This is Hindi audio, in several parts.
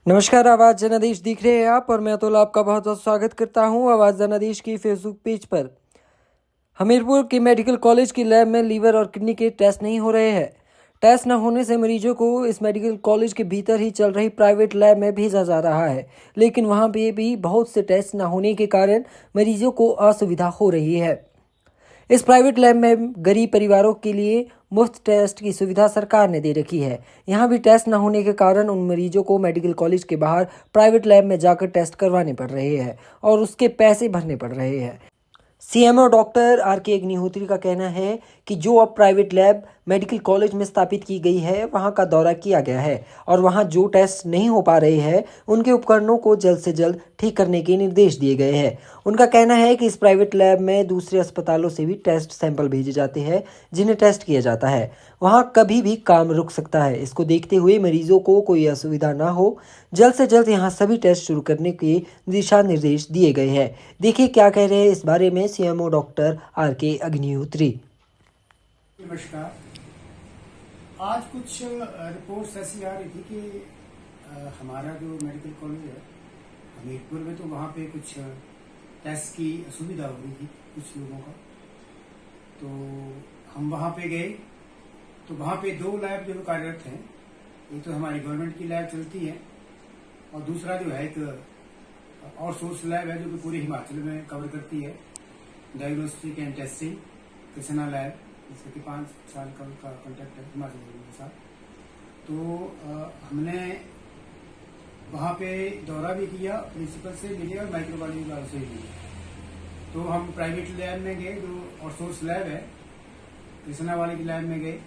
नमस्कार, आवाज़ जनादेश दिख रहे हैं आप और मैं अतुल आपका बहुत बहुत स्वागत करता हूं आवाज़ जनादेश की फेसबुक पेज पर। हमीरपुर के मेडिकल कॉलेज की लैब में लीवर और किडनी के टेस्ट नहीं हो रहे हैं। टेस्ट न होने से मरीजों को इस मेडिकल कॉलेज के भीतर ही चल रही प्राइवेट लैब में भेजा जा रहा है, लेकिन वहां पे भी बहुत से टेस्ट न होने के कारण मरीजों को असुविधा हो रही है। इस प्राइवेट लैब में गरीब परिवारों के लिए मुफ्त टेस्ट की सुविधा सरकार ने दे रखी है। यहाँ भी टेस्ट न होने के कारण उन मरीजों को मेडिकल कॉलेज के बाहर प्राइवेट लैब में जाकर टेस्ट करवाने पड़ रहे हैं और उसके पैसे भरने पड़ रहे हैं। CMO doctor R K. अग्निहोत्री का कहना है कि जो अब प्राइवेट लैब मेडिकल कॉलेज में स्थापित की गई है वहां का दौरा किया गया है और वहां जो टेस्ट नहीं हो पा रहे हैं उनके उपकरणों को जल्द से जल्द ठीक करने के निर्देश दिए गए हैं। उनका कहना है कि इस प्राइवेट लैब में दूसरे अस्पतालों से भी टेस्ट सैंपल भेजे जाते हैं जिन्हें टेस्ट किया जाता है। वहां कभी भी काम रुक सकता है। इसको देखते हुए मरीजों को कोई असुविधा ना हो, जल्द से जल्द यहाँ सभी टेस्ट शुरू करने के दिशा निर्देश दिए गए हैं। देखिए क्या कह रहे हैं इस बारे में सीएमओ डॉक्टर आर.के. अग्निहोत्री। नमस्कार। आज कुछ रिपोर्ट्स ऐसी आ रही थी कि हमारा जो मेडिकल कॉलेज है हमीरपुर में, तो वहाँ पे कुछ टेस्ट की असुविधा हो रही थी कुछ लोगों का। तो हम वहाँ पे गए तो वहाँ पे दो लैब जो कार्यरत हैं, एक तो हमारी गवर्नमेंट की लैब चलती है और दूसरा जो है एक आउटसोर्स लैब है जो कि पूरे हिमाचल में कवर करती है, diagnostic and testing Krishna lab, जिसका कि 5 साल का कॉन्ट्रैक्ट है हिमाचल के साथ। तो हमने वहाँ पे दौरा भी किया, प्रिंसिपल से मिले और माइक्रोबायोलॉजी वालों से भी मिले। तो हम प्राइवेट लैब में गए जो आउटसोर्स लैब है, कृष्णा वाले की लैब में गए।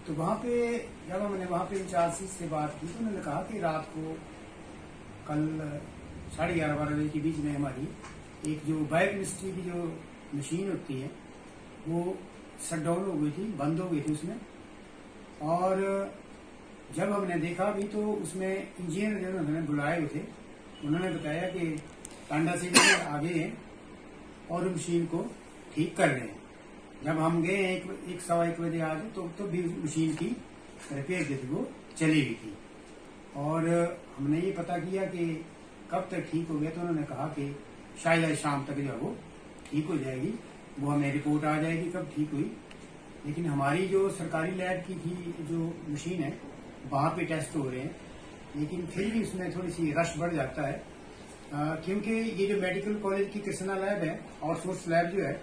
तो वहाँ पे जब हमने वहाँ पे इंचार्ज से बात की तो उन्होंने कहा कि रात को कल 11:30-12 बजे के बीच में हमारी एक जो बायोकेमिस्ट्री की जो मशीन होती है वो शट डाउन हो गई थी, बंद हो गई थी उसमें। और जब हमने देखा भी तो उसमें इंजीनियर जो उन्होंने बुलाए हुए थे उन्होंने बताया कि टांडा से आगे हैं और मशीन को ठीक कर रहे हैं। जब हम गए 1-1:15 बजे आज तो भी मशीन की रिपेयर जो थी वो चली हुई थी। और हमने ये पता किया कि कब तक ठीक हो गया, तो उन्होंने कहा कि शायद आज शाम तक जो है वो ठीक हो जाएगी, वो हमें रिपोर्ट आ जाएगी कब ठीक हुई। लेकिन हमारी जो सरकारी लैब की थी जो मशीन है वहां पे टेस्ट हो रहे हैं, लेकिन फिर भी उसमें थोड़ी सी रश बढ़ जाता है क्योंकि ये जो मेडिकल कॉलेज की कृष्णा लैब है, आउटसोर्स लैब जो है,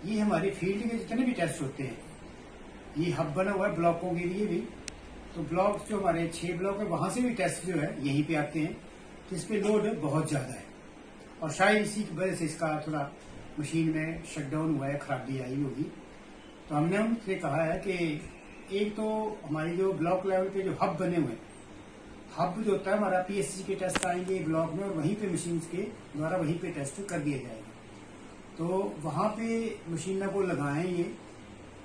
ये हमारे फील्ड के जितने भी टेस्ट होते हैं ये हब बना हुआ है ब्लॉकों के लिए भी। तो ब्लॉक जो हमारे 6 ब्लॉक है वहां से भी टेस्ट जो है यहीं पे आते हैं, तो इस पे लोड बहुत ज्यादा है और शायद इसी की वजह से इसका थोड़ा मशीन में शटडाउन हुआ है, खराबी आई होगी। तो हमने उनसे कहा है कि एक तो हमारी जो ब्लॉक लेवल पे जो हब बने हुए हैं, हब जो होता है हमारा पीएससी के टेस्ट आएंगे ब्लॉक में और वहीं पे मशीन के द्वारा वहीं पे टेस्ट कर दिया जाएगा। तो वहां पे मशीनों को लगाएं। ये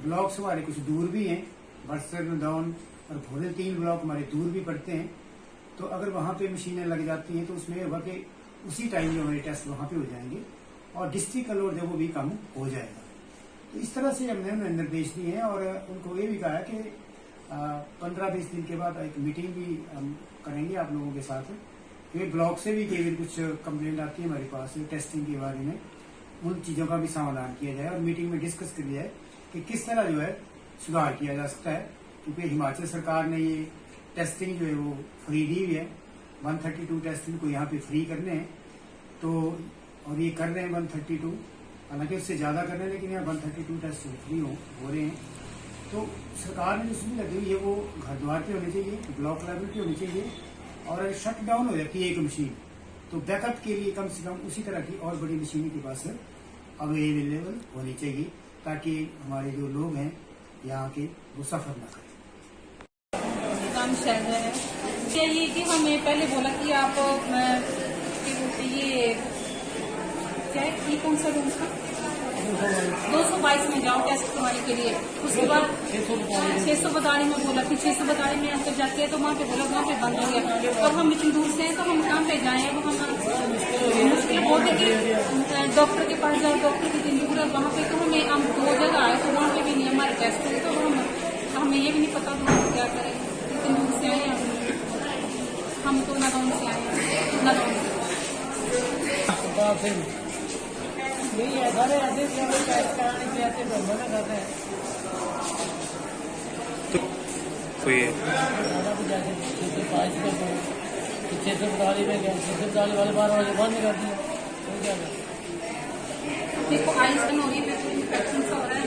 ब्लॉक्स हमारे कुछ दूर भी हैं, बरसर, नदौन और भोरे 3 ब्लॉक हमारे दूर भी पड़ते हैं। तो अगर वहां पे मशीनें लग जाती हैं तो उसमें होगा कि उसी टाइम जो हमारे टेस्ट वहां पे हो जाएंगे और डिस्ट्रिक्ट का लोड जो वो भी कम हो जाएगा। तो इस तरह से हमने उन्हें निर्देश दिए हैं और उनको ये भी कहा है कि 15-20 दिन के बाद एक मीटिंग भी हम करेंगे आप लोगों के साथ, क्योंकि ब्लॉक से भी कई कुछ कंप्लेंट आती है हमारे पास टेस्टिंग के बारे में, उन चीजों का भी समाधान किया जाए और मीटिंग में डिस्कस कर लिया है कि किस तरह जो है सुधार किया जा सकता है। क्योंकि हिमाचल सरकार ने ये टेस्टिंग जो है वो फ्री दी हुई है, 132 टेस्ट इनको यहाँ पे फ्री करने हैं। तो और ये कर रहे हैं 132, हालांकि उससे ज्यादा कर रहे हैं, लेकिन यहाँ 132 टेस्ट फ्री हो रहे हैं। तो सरकार ने जो सुविधा लगी हुई है वो घर द्वार पे होनी चाहिए, ब्लॉक लेवल पे होनी चाहिए। और शट डाउन हो जाती है एक मशीन तो बैकअप के लिए कम से कम उसी तरह की और बड़ी मशीन के पास अवेलेबल होनी चाहिए, ताकि हमारे जो लोग हैं यहाँ के वो सफर न करें। काम शहर है क्या ये कि हमें पहले बोला कि आप ये क्या है, कौन सा रूम था 222 में जाओ टेस्ट करवाने के लिए। उसके बाद 642 में बोला, फिर 642 में अंदर जाके तो वहाँ पे बोला वहाँ पे बंद हो गया। और हम इतनी दूर से हैं तो हम कहाँ पे जाए, वो हम मुश्किल बहुत है कि डॉक्टर के पास जाओ, डॉक्टर की इतनी दूर है वहाँ पे। तो हमें हम 2 जगह आए तो वहाँ पे भी नहीं हमारे टेस्ट हुए, तो हमें ये भी नहीं पता तो हम क्या करें, इतनी दूर से आए। हम तो नागौन से आए हैं, नागौन से। यही है सारे ऐसे टेस्ट कराने के ऐसे मना कर रहे हैं। कोई ज़्यादा कुछ ऐसे 622 पे गए, 642 में गए, 642 वाले 12 वाले बंद कर दिया, तो क्या करें। देखो आइस बन हो रही है, इन्फेक्शन सा हो रहा है।